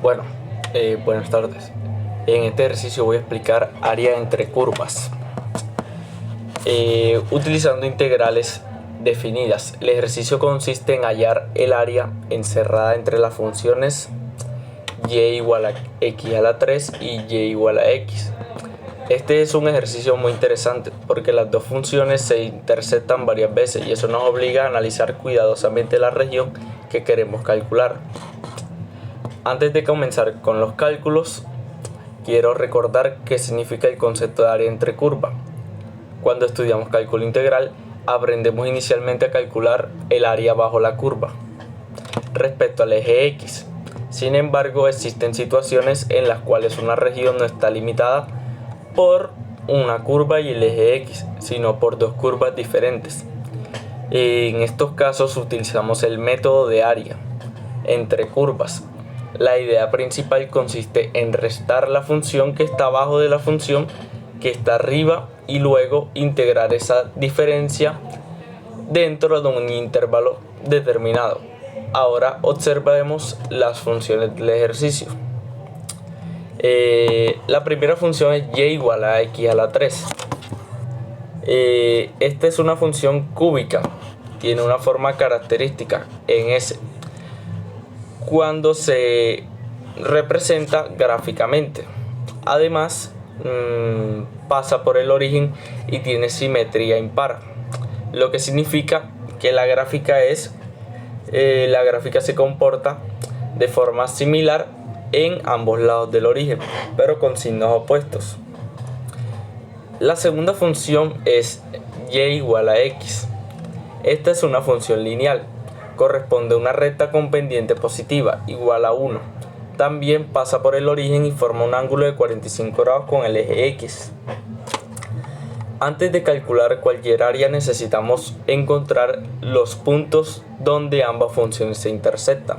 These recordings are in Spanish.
Bueno, buenas tardes. En este ejercicio voy a explicar área entre curvas. Utilizando integrales definidas. El ejercicio consiste en hallar el área encerrada entre las funciones y igual a x a la 3 y y igual a x. Este es un ejercicio muy interesante porque las dos funciones se intersectan varias veces y eso nos obliga a analizar cuidadosamente la región que queremos calcular. Antes de comenzar con los cálculos, quiero recordar qué significa el concepto de área entre curva. Cuando estudiamos cálculo integral, aprendemos inicialmente a calcular el área bajo la curva respecto al eje X. Sin embargo, existen situaciones en las cuales una región no está limitada por una curva y el eje X, sino por dos curvas diferentes. En estos casos utilizamos el método de área entre curvas. La idea principal consiste en restar la función que está abajo de la función que está arriba y luego integrar esa diferencia dentro de un intervalo determinado. Ahora observemos las funciones del ejercicio. La primera función es y igual a x a la 3. Esta es una función cúbica, tiene una forma característica en S cuando se representa gráficamente. Además, pasa por el origen y tiene simetría impar, lo que significa que la gráfica se comporta de forma similar en ambos lados del origen, pero con signos opuestos. La segunda función es y igual a x. Esta es una función lineal, corresponde a una recta con pendiente positiva igual a 1. También pasa por el origen y forma un ángulo de 45 grados con el eje X. Antes de calcular cualquier área necesitamos encontrar los puntos donde ambas funciones se intersectan.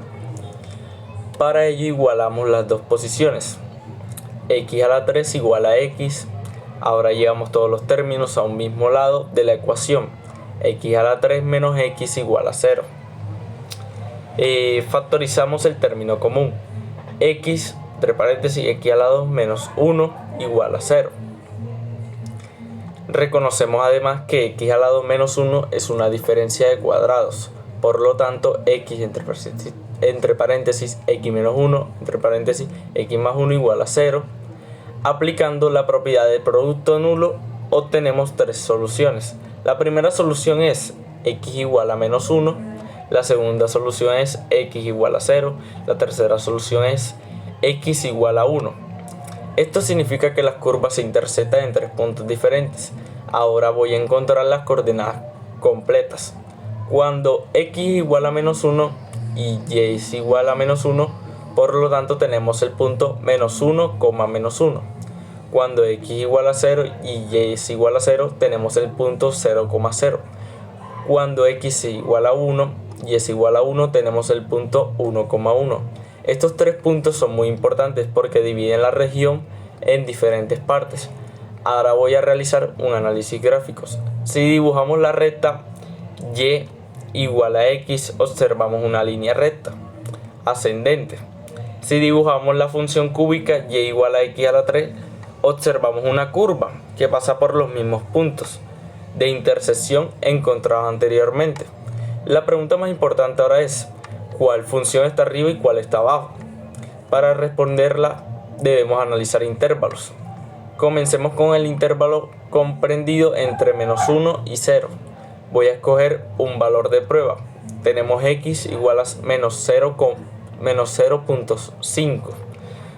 Para ello igualamos las dos posiciones. X a la 3 igual a x. Ahora llevamos todos los términos a un mismo lado de la ecuación. X a la 3 menos x igual a 0. Factorizamos el término común. X, entre paréntesis, x a la 2 menos 1 igual a 0. Reconocemos además que x a la 2 menos 1 es una diferencia de cuadrados. Por lo tanto, x entre paréntesis x menos 1, entre paréntesis x más 1 igual a 0. Aplicando la propiedad de producto nulo, obtenemos tres soluciones. La primera solución es x igual a menos 1. La segunda solución es x igual a 0. La tercera solución es x igual a 1. Esto significa que las curvas se intersectan en tres puntos diferentes. Ahora voy a encontrar las coordenadas completas. Cuando x igual a menos 1 y y es igual a menos 1, por lo tanto tenemos el punto menos 1, menos 1. Cuando x igual a 0 y y es igual a 0, tenemos el punto 0, 0. Cuando x igual a 1 y es igual a 1, tenemos el punto 1, 1. Estos tres puntos son muy importantes porque dividen la región en diferentes partes. Ahora voy a realizar un análisis gráfico. Si dibujamos la recta y igual a x, observamos una línea recta ascendente. Si dibujamos la función cúbica y igual a x a la 3, observamos una curva que pasa por los mismos puntos de intersección encontrados anteriormente. La pregunta más importante ahora es ¿cuál función está arriba y cuál está abajo? Para responderla debemos analizar intervalos. Comencemos con el intervalo comprendido entre menos 1 y 0. Voy a escoger un valor de prueba. Tenemos x igual a menos 0.5.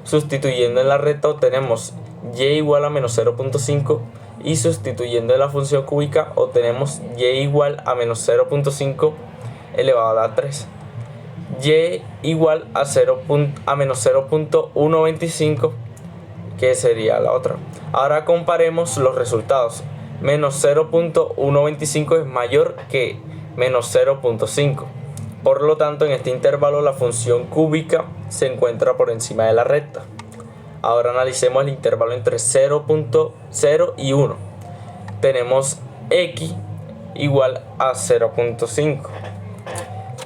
Sustituyendo en la recta obtenemos y igual a menos 0.5 y sustituyendo en la función cúbica obtenemos y igual a menos 0.5 elevado a la 3. Y igual a menos 0.125, que sería la otra. Ahora comparemos los resultados. Menos 0.125 es mayor que menos 0.5. Por lo tanto, en este intervalo la función cúbica se encuentra por encima de la recta. Ahora analicemos el intervalo entre 0.0 y 1. Tenemos x igual a 0.5.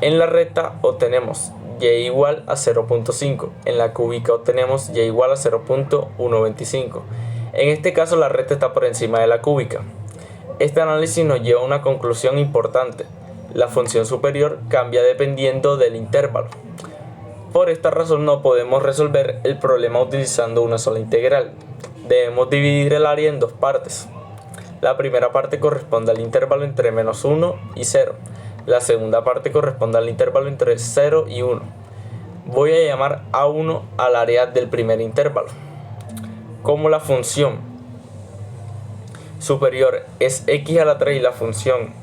En la recta obtenemos y igual a 0.5. En la cúbica obtenemos y igual a 0.125. En este caso la recta está por encima de la cúbica. Este análisis nos lleva a una conclusión importante. La función superior cambia dependiendo del intervalo. Por esta razón no podemos resolver el problema utilizando una sola integral. Debemos dividir el área en dos partes. La primera parte corresponde al intervalo entre menos 1 y 0. La segunda parte corresponde al intervalo entre 0 y 1. Voy a llamar A1 al área del primer intervalo. Como la función superior es x a la 3 y la función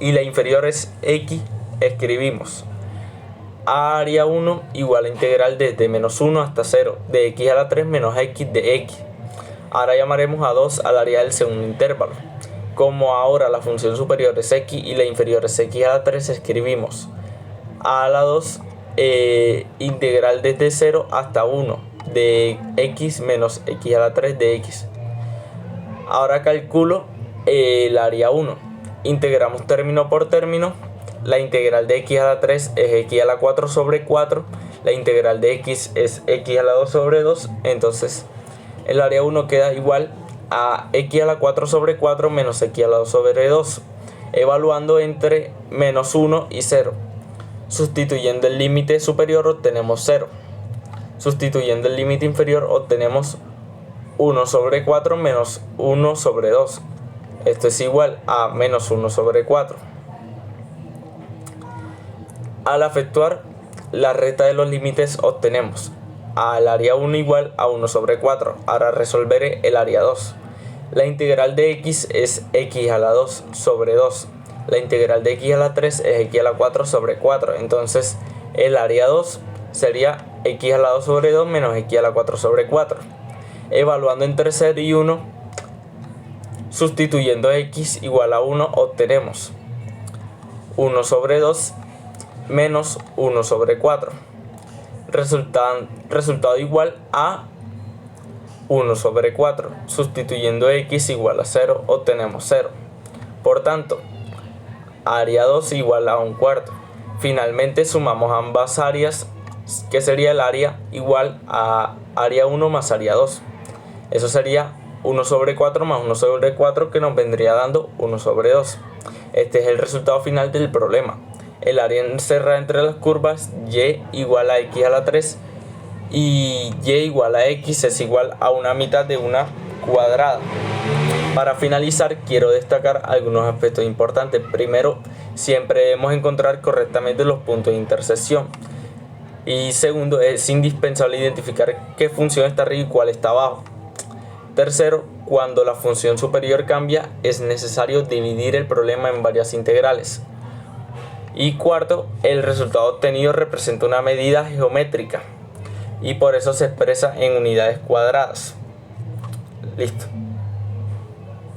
la inferior es x, escribimos área 1 igual a integral desde menos 1 hasta 0 de x a la 3 menos x de x. Ahora llamaremos a 2 al área del segundo intervalo. Como ahora la función superior es x y la inferior es x a la 3, escribimos a la 2 integral desde 0 hasta 1 de x menos x a la 3 de x. Ahora calculo el área 1. Integramos término por término. La integral de x a la 3 es x a la 4 sobre 4. La integral de x es x a la 2 sobre 2. Entonces el área 1 queda igual a x a la 4 sobre 4 menos x a la 2 sobre 2. Evaluando entre menos 1 y 0. Sustituyendo el límite superior obtenemos 0. Sustituyendo el límite inferior obtenemos 1 sobre 4 menos 1 sobre 2. Esto es igual a menos 1 sobre 4. Al efectuar la recta de los límites obtenemos al área 1 igual a 1 sobre 4. Ahora resolveré el área 2. La integral de x es x a la 2 sobre 2. La integral de x a la 3 es x a la 4 sobre 4. Entonces el área 2 sería x a la 2 sobre 2 menos x a la 4 sobre 4. Evaluando entre 0 y 1, sustituyendo x igual a 1, obtenemos 1 sobre 2 menos 1 sobre 4. Resultado igual a 1 sobre 4. Sustituyendo x igual a 0, obtenemos 0. Por tanto, área 2 igual a 1/4. Finalmente sumamos ambas áreas, que sería el área igual a área 1 más área 2. Eso sería 1 sobre 4 más 1 sobre 4, que nos vendría dando 1 sobre 2. Este es el resultado final del problema. El área encerrada entre las curvas y igual a x a la 3 y y igual a x es igual a una mitad de una cuadrada. Para finalizar, quiero destacar algunos aspectos importantes. Primero, siempre debemos encontrar correctamente los puntos de intersección. Y segundo, es indispensable identificar qué función está arriba y cuál está abajo. Tercero, cuando la función superior cambia, es necesario dividir el problema en varias integrales. Y cuarto, el resultado obtenido representa una medida geométrica y por eso se expresa en unidades cuadradas. Listo.